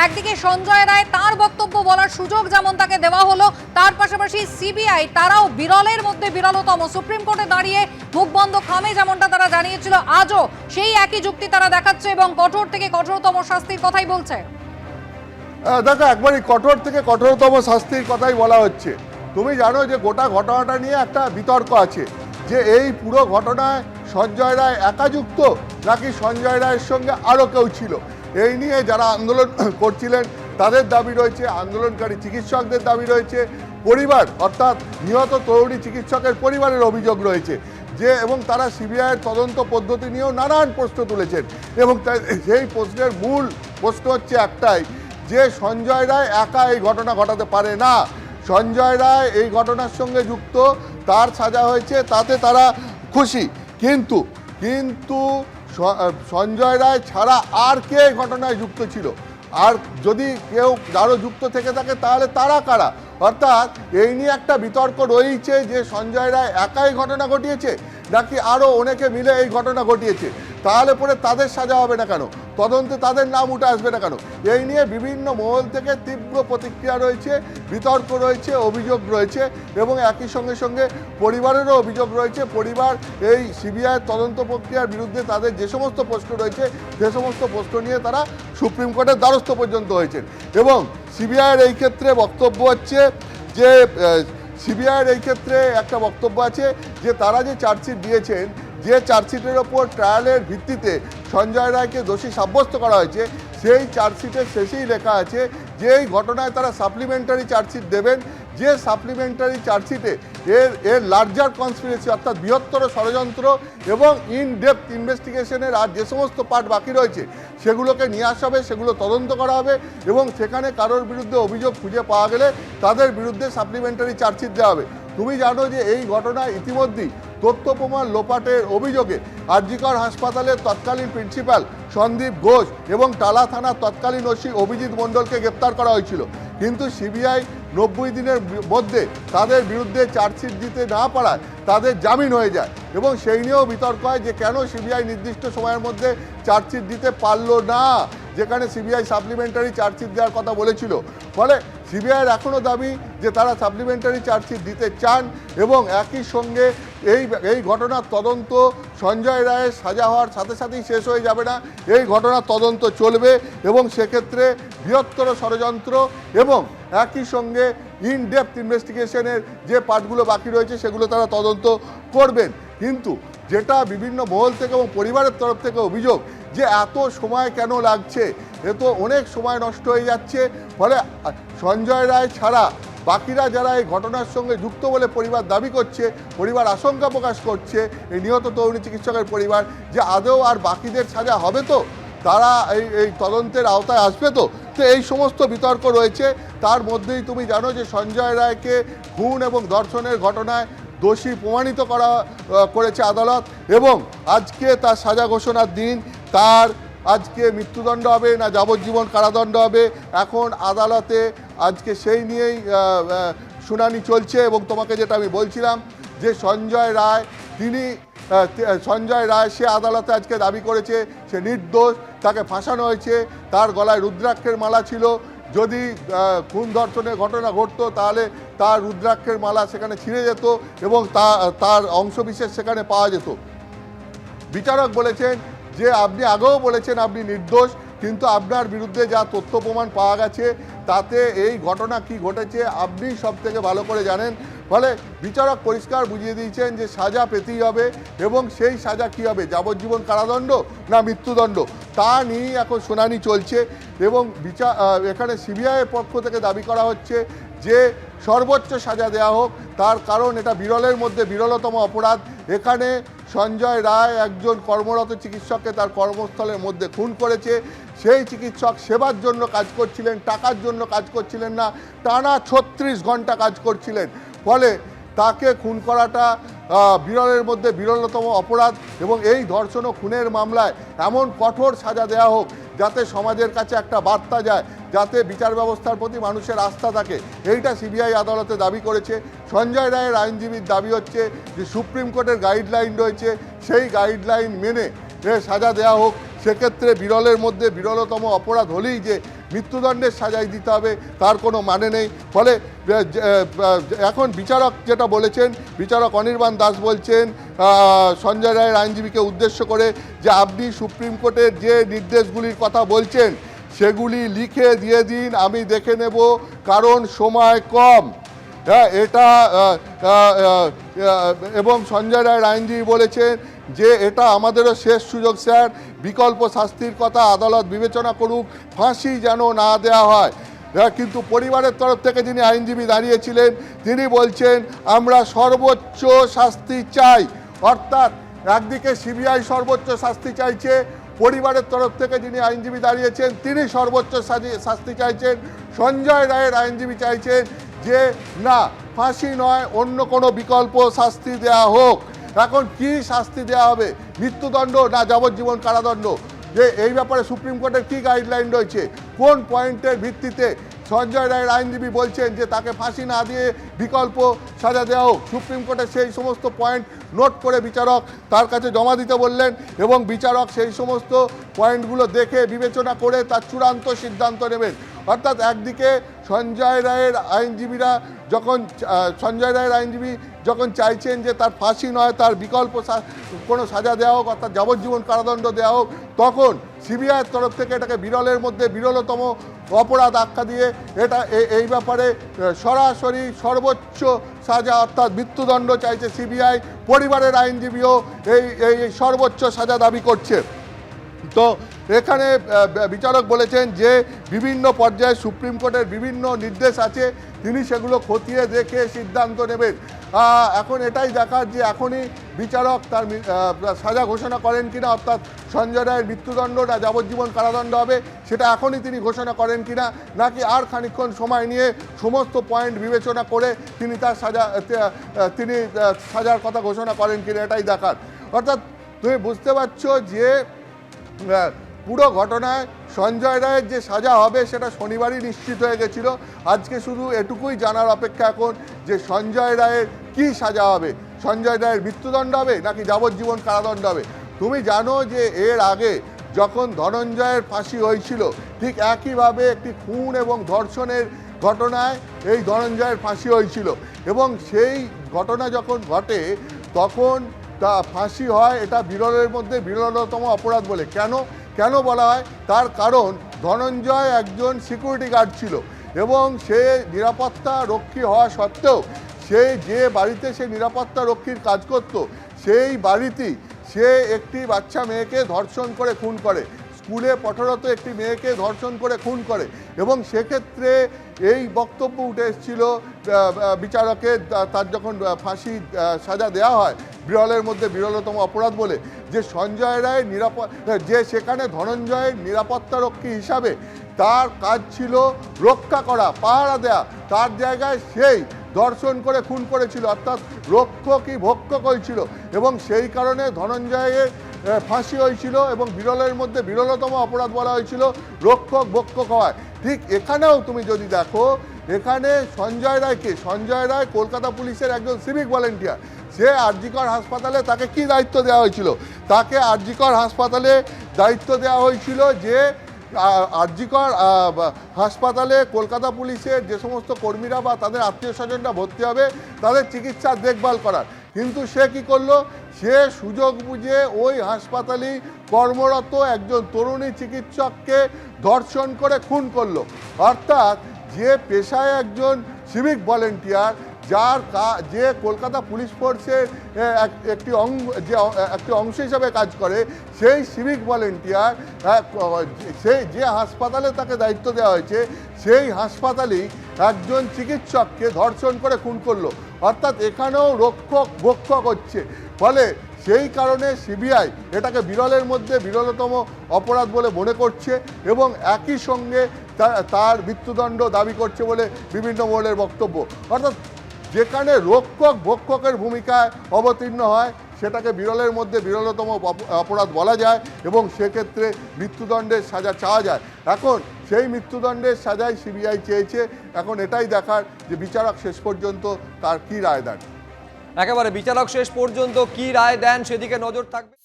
একদিকে সঞ্জয় রায় তার বক্তব্য বলার সুযোগ যেমন তাকে দেওয়া হলো, তার পাশাপাশি সিবিআই তারাও বিরলের মধ্যে বিরলতম সুপ্রিম কোর্টে দাঁড়িয়ে মুখ বন্ধ খামে যেমনটা তারা জানিয়েছিল, আজও সেই একই যুক্তি তারা দেখাচ্ছে এবং কঠোর থেকে কঠোরতম শাস্তির কথাই বলছে। দেখো, একবারই কঠোর থেকে কঠোরতম শাস্তির কথাই বলা হচ্ছে। তুমি জানো যে গোটা ঘটনাটা নিয়ে একটা বিতর্ক আছে যে এই পুরো ঘটনায় সঞ্জয় রায় একা যুক্ত নাকি সঞ্জয় রায়ের সঙ্গে আরও কেউ ছিল। এই নিয়ে যারা আন্দোলন করছিলেন তাদের দাবি রয়েছে, আন্দোলনকারী চিকিৎসকদের দাবি রয়েছে, পরিবার অর্থাৎ নিহত তরুণী চিকিৎসকের পরিবারের অভিযোগ রয়েছে যে, এবং তারা সিবিআইয়ের তদন্ত পদ্ধতি নিয়েও নানান প্রশ্ন তুলেছেন। এবং সেই প্রশ্নের মূল প্রশ্ন হচ্ছে একটাই যে সঞ্জয় রায় একা এই ঘটনা ঘটাতে পারে না। সঞ্জয় রায় এই ঘটনার সঙ্গে যুক্ত, তার সাজা হয়েছে, তাতে তারা খুশি, কিন্তু সঞ্জয় রায় ছাড়া আর কে এই ঘটনায় যুক্ত ছিল, আর যদি কেউ আরও যুক্ত থেকে থাকে তাহলে তারা কারা। অর্থাৎ এই নিয়ে একটা বিতর্ক রয়েছে যে সঞ্জয় রায় একাই ঘটনা ঘটিয়েছে নাকি আরও অনেকে মিলে এই ঘটনা ঘটিয়েছে। তাহলে পরে তাদের সাজা হবে না কেন, তদন্তে তাদের নাম উঠে আসবে না কেন? এই নিয়ে বিভিন্ন মহল থেকে তীব্র প্রতিক্রিয়া রয়েছে, বিতর্ক রয়েছে, অভিযোগ রয়েছে, এবং একই সঙ্গে সঙ্গে পরিবারেরও অভিযোগ রয়েছে। পরিবার এই সিবিআই তদন্ত প্রক্রিয়ার বিরুদ্ধে তাদের যে সমস্ত প্রশ্ন রয়েছে সে সমস্ত প্রশ্ন নিয়ে তারা সুপ্রিম কোর্টের দ্বারস্থ পর্যন্ত হয়েছেন। এবং সিবিআইয়ের এই ক্ষেত্রে বক্তব্য হচ্ছে যে সিবিআইয়ের এই ক্ষেত্রে একটা বক্তব্য আছে যে তারা যে চার্জশিট দিয়েছেন, যে চার্জশিটের ওপর ট্রায়ালের ভিত্তিতে সঞ্জয় রায়কে দোষী সাব্যস্ত করা হয়েছে, সেই চার্জশিটের শেষেই লেখা আছে যে এই ঘটনায় তারা সাপ্লিমেন্টারি চার্জশিট দেবেন, যে সাপ্লিমেন্টারি চার্জশিটে এর লার্জার কনস্পিরেসি অর্থাৎ বৃহত্তর ষড়যন্ত্র এবং ইন ডেপথ ইনভেস্টিগেশনের আর যে সমস্ত পার্ট বাকি রয়েছে সেগুলোকে নিয়ে আসা হবে, সেগুলো তদন্ত করা হবে, এবং সেখানে কারোর বিরুদ্ধে অভিযোগ খুঁজে পাওয়া গেলে তাদের বিরুদ্ধে সাপ্লিমেন্টারি চার্জশিট দেওয়া হবে। তুমি জানো যে এই ঘটনায় ইতিমধ্যেই তথ্য প্রমাণ লোপাটের অভিযোগে আরজিকর হাসপাতালের তৎকালীন প্রিন্সিপাল সন্দীপ ঘোষ এবং টালা থানার তৎকালীন ওসি অভিজিৎ মণ্ডলকে গ্রেপ্তার করা হয়েছিল, কিন্তু সিবিআই 90 দিনের মধ্যে তাদের বিরুদ্ধে চার্জশিট দিতে না পারায় তাদের জামিন হয়ে যায়। এবং সেই নিয়েও বিতর্ক হয় যে কেন সিবিআই নির্দিষ্ট সময়ের মধ্যে চার্জশিট দিতে পারলো না, যেখানে সিবিআই সাপ্লিমেন্টারি চার্জশিট দেওয়ার কথা বলেছিল। ফলে সিবিআইয়ের এখনও দাবি যে তারা সাপ্লিমেন্টারি চার্জশিট দিতে চান, এবং একই সঙ্গে এই ঘটনার তদন্ত সঞ্জয় রায়ের সাজা হওয়ার সাথে সাথেই শেষ হয়ে যাবে না, এই ঘটনার তদন্ত চলবে, এবং সেক্ষেত্রে বৃহত্তর ষড়যন্ত্র এবং একই সঙ্গে ইন ডেপথ ইনভেস্টিগেশনের যে পার্টগুলো বাকি রয়েছে সেগুলো তারা তদন্ত করবেন। কিন্তু যেটা বিভিন্ন মহল থেকে এবং পরিবারের তরফ থেকে অভিযোগ যে এত সময় কেন লাগছে, এ তো অনেক সময় নষ্ট হয়ে যাচ্ছে। ফলে সঞ্জয় রায় ছাড়া বাকিরা যারা এই ঘটনার সঙ্গে যুক্ত বলে পরিবার দাবি করছে, পরিবার আশঙ্কা প্রকাশ করছে এই নিহত তরুণী চিকিৎসকের পরিবার, যে আদৌ আর বাকিদের সাজা হবে তো, তারা এই তদন্তের আওতায় আসবে তো। তো এই সমস্ত বিতর্ক রয়েছে। তার মধ্যেই তুমি জানো যে সঞ্জয় রায়কে খুন এবং ধর্ষণের ঘটনায় দোষী প্রমাণিত করেছে আদালত, এবং আজকে তার সাজা ঘোষণার দিন। তার আজকে মৃত্যুদণ্ড হবে না যাবজ্জীবন কারাদণ্ড হবে, এখন আদালতে আজকে সেই নিয়েই শুনানি চলছে। এবং তোমাকে যেটা আমি বলছিলাম যে সঞ্জয় রায় সে আদালতে আজকে দাবি করেছে সে নির্দোষ, তাকে ফাঁসানো হয়েছে, তার গলায় রুদ্রাক্ষের মালা ছিল, যদি খুন ধর্ষণের ঘটনা ঘটতো তাহলে তার রুদ্রাক্ষের মালা সেখানে ছিঁড়ে যেত এবং তার অংশবিশেষ সেখানে পাওয়া যেত। বিচারক বলেছেন যে আপনি আগেও বলেছেন আপনি নির্দোষ, কিন্তু আপনার বিরুদ্ধে যা তথ্য প্রমাণ পাওয়া গেছে তাতে এই ঘটনা কি ঘটেছে আপনি সব থেকে ভালো করে জানেন। ফলে বিচারক পরিষ্কার বুঝিয়ে দিয়েছেন যে সাজা পেতেই হবে, এবং সেই সাজা কী হবে, যাবজ্জীবন কারাদণ্ড না মৃত্যুদণ্ড, তা নিয়েই এখন শুনানি চলছে। এবং এখানে সিবিআইয়ের পক্ষ থেকে দাবি করা হচ্ছে যে সর্বোচ্চ সাজা দেওয়া হোক, তার কারণ এটা বিরলের মধ্যে বিরলতম অপরাধ। এখানে সঞ্জয় রায় একজন কর্মরত চিকিৎসককে তার কর্মস্থলের মধ্যে খুন করেছে। সেই চিকিৎসক সেবার জন্য কাজ করছিলেন, টাকার জন্য কাজ করছিলেন না, টানা 36 ঘন্টা কাজ করছিলেন। ফলে তাকে খুন করাটা বিরলের মধ্যে বিরলতম অপরাধ, এবং এই ধর্ষণ ও খুনের মামলায় এমন কঠোর সাজা দেওয়া হোক যাতে সমাজের কাছে একটা বার্তা যায়, যাতে বিচার ব্যবস্থার প্রতি মানুষের আস্থা থাকে। এইটা সিবিআই আদালতে দাবি করেছে। সঞ্জয় রায়ের আইনজীবীর দাবি হচ্ছে যে সুপ্রিম কোর্টের গাইডলাইন রয়েছে, সেই গাইডলাইন মেনে সাজা দেওয়া হোক। সেক্ষেত্রে বিরলের মধ্যে বিরলতম অপরাধ হলেই যে মৃত্যুদণ্ডের সাজাই দিতে হবে তার কোনো মানে নেই। ফলে এখন বিচারক যেটা বলেছেন, বিচারক অনির্বাণ দাস বলছেন সঞ্জয় রায়ের আইনজীবীকে উদ্দেশ্য করে যে আপনি সুপ্রিম কোর্টের যে নির্দেশগুলির কথা বলছেন সেগুলি লিখে দিয়ে দিন, আমি দেখে নেব, কারণ সময় কম। হ্যাঁ, এটা এবং সঞ্জয় রায়ের আইনজীবী বলেছেন যে এটা আমাদেরও শেষ সুযোগ স্যার, বিকল্প শাস্তির কথা আদালত বিবেচনা করুক, ফাঁসি যেন না দেওয়া হয়। কিন্তু পরিবারের তরফ থেকে যিনি আইনজীবী দাঁড়িয়েছিলেন তিনি বলছেন আমরা সর্বোচ্চ শাস্তি চাই। অর্থাৎ একদিকে সিবিআই সর্বোচ্চ শাস্তি চাইছে, পরিবারের তরফ থেকে যিনি আইনজীবী দাঁড়িয়েছেন তিনি সর্বোচ্চ শাস্তি চাইছেন, সঞ্জয় রায়ের আইনজীবী চাইছেন যে না, ফাঁসি নয়, অন্য কোনো বিকল্প শাস্তি দেওয়া হোক। এখন কি শাস্তি দেওয়া হবে, মৃত্যুদণ্ড না যাবজ্জীবন কারাদণ্ড? যে এই ব্যাপারে সুপ্রিম কোর্টের কী গাইডলাইন রয়েছে, কোন পয়েন্টের ভিত্তিতে সঞ্জয় রায়ের আইনজীবী বলছেন যে তাকে ফাঁসি না দিয়ে বিকল্প সাজা দেওয়া হোক? সুপ্রিম কোর্টের সেই সমস্ত পয়েন্ট নোট করে বিচারক তার কাছে জমা দিতে বললেন এবং বিচারক সেই সমস্ত পয়েন্টগুলো দেখে বিবেচনা করে তার চূড়ান্ত সিদ্ধান্ত নেবেন। অর্থাৎ একদিকে সঞ্জয় রায়ের আইনজীবী যখন চাইছেন যে তার ফাঁসি নয়, তার বিকল্প কোনো সাজা দেওয়া হোক, অর্থাৎ যাবজ্জীবন কারাদণ্ড দেওয়া হোক, তখন সিবিআইয়ের তরফ থেকে এটাকে বিরলের মধ্যে বিরলতম অপরাধ আখ্যা দিয়ে এটা এই ব্যাপারে সরাসরি সর্বোচ্চ সাজা অর্থাৎ মৃত্যুদণ্ড চাইছে সিবিআই। পরিবারের আইনজীবীও এই সর্বোচ্চ সাজা দাবি করছে। তো এখানে বিচারক বলেছেন যে বিভিন্ন পর্যায়ে সুপ্রিম কোর্টের বিভিন্ন নির্দেশ আছে, তিনি সেগুলো খতিয়ে দেখে সিদ্ধান্ত নেবেন। এখন এটাই দেখার যে এখনই বিচারক তার সাজা ঘোষণা করেন কিনা, অর্থাৎ সঞ্জয় রায়ের মৃত্যুদণ্ড না যাবজ্জীবন কারাদণ্ড হবে সেটা এখনই তিনি ঘোষণা করেন কিনা, নাকি আর খানিকক্ষণ সময় নিয়ে সমস্ত পয়েন্ট বিবেচনা করে তিনি সাজার কথা ঘোষণা করেন কিনা, এটাই দেখার। অর্থাৎ তুমি বুঝতে পারছো যে পুরো ঘটনায় সঞ্জয় রায়ের যে সাজা হবে সেটা শনিবারই নিশ্চিত হয়ে গেছিল। আজকে শুধু এটুকুই জানার অপেক্ষা এখন যে সঞ্জয় রায়ের কি সাজা হবে, সঞ্জয় রায়ের মৃত্যুদণ্ড হবে নাকি যাবজ্জীবন কারাদণ্ড হবে। তুমি জানো যে এর আগে যখন ধনঞ্জয়ের ফাঁসি হয়েছিল ঠিক একইভাবে একটি খুন এবং ধর্ষণের ঘটনায় এই ধনঞ্জয়ের ফাঁসি হয়েছিল এবং সেই ঘটনা যখন ঘটে তখন তা ফাঁসি হয়, এটা বিরলের মধ্যে বিরলতম অপরাধ বলে। কেন বলা হয়, তার কারণ ধনঞ্জয় একজন সিকিউরিটি গার্ড ছিল এবং সে নিরাপত্তা রক্ষী হওয়া সত্ত্বেও সে যে বাড়িতে সে নিরাপত্তা রক্ষীর কাজ করত সেই বাড়িতেই সে একটি বাচ্চা মেয়েকে ধর্ষণ করে খুন করে, স্কুলে পঠরত একটি মেয়েকে ধর্ষণ করে খুন করে এবং সেক্ষেত্রে এই বক্তব্য উঠে এসেছিল বিচারকের তার যখন ফাঁসি সাজা দেওয়া হয় বিরলের মধ্যে বিরলতম অপরাধ বলে, যে সঞ্জয় রায় যে সেখানে ধনঞ্জয়ের নিরাপত্তারক্ষী হিসাবে তার কাজ ছিল রক্ষা করা, পাহারা দেয়া, তার জায়গায় সেই ধর্ষণ করে খুন করেছিল, অর্থাৎ রক্ষকই ভক্ষক হয়েছিল এবং সেই কারণে ধনঞ্জয়ের ফাঁসি হয়েছিল এবং বিরলের মধ্যে বিরলতম অপরাধ বলা হয়েছিল রক্ষক ভক্ষক হওয়ায়। ঠিক এখানেও তুমি যদি দেখো, এখানে সঞ্জয় রায় কলকাতা পুলিশের একজন সিভিক ভলেন্টিয়ার। সে আরজিকর হাসপাতালে তাকে কি দায়িত্ব দেওয়া হয়েছিল, তাকে আরজিকর হাসপাতালে দায়িত্ব দেওয়া হয়েছিল যে আরজিকর হাসপাতালে কলকাতা পুলিশের যে সমস্ত কর্মীরা বা তাদের আত্মীয় স্বজনরা ভর্তি হবে তাদের চিকিৎসার দেখভাল করার। কিন্তু সে কি করলো, সে সুযোগ বুঝে ওই হাসপাতালেই কর্মরত একজন তরুণী চিকিৎসককে ধর্ষণ করে খুন করলো। অর্থাৎ যে পেশায় একজন সিভিক ভলেন্টিয়ার, যে কলকাতা পুলিশ ফোর্সের একটি অংশ হিসাবে কাজ করে, সেই সিভিক ভলেন্টিয়ার সেই যে হাসপাতালে তাকে দায়িত্ব দেওয়া হয়েছে সেই হাসপাতালেই একজন চিকিৎসককে ধর্ষণ করে খুন করলো। অর্থাৎ এখানেও রক্ষক ভক্ষক হচ্ছে। ফলে সেই কারণে সিবিআই এটাকে বিরলের মধ্যে বিরলতম অপরাধ বলে মনে করছে এবং একই সঙ্গে তার মৃত্যুদণ্ড দাবি করছে বলে বিভিন্ন মহলের বক্তব্য। অর্থাৎ যেখানে রক্ষক ভক্ষকের ভূমিকায় অবতীর্ণ হয় সেটাকে বিরলের মধ্যে বিরলতম অপরাধ বলা যায় এবং সেক্ষেত্রে মৃত্যুদণ্ডের সাজা চাওয়া যায়। এখন সেই মৃত্যুদণ্ডের সাজাই সিবিআই চেয়েছে। এখন এটাই দেখার যে বিচারক শেষ পর্যন্ত তার কী রায় দেন। একেবারে বিচারক শেষ পর্যন্ত কি রায় দেন সেদিকে নজর থাকবে।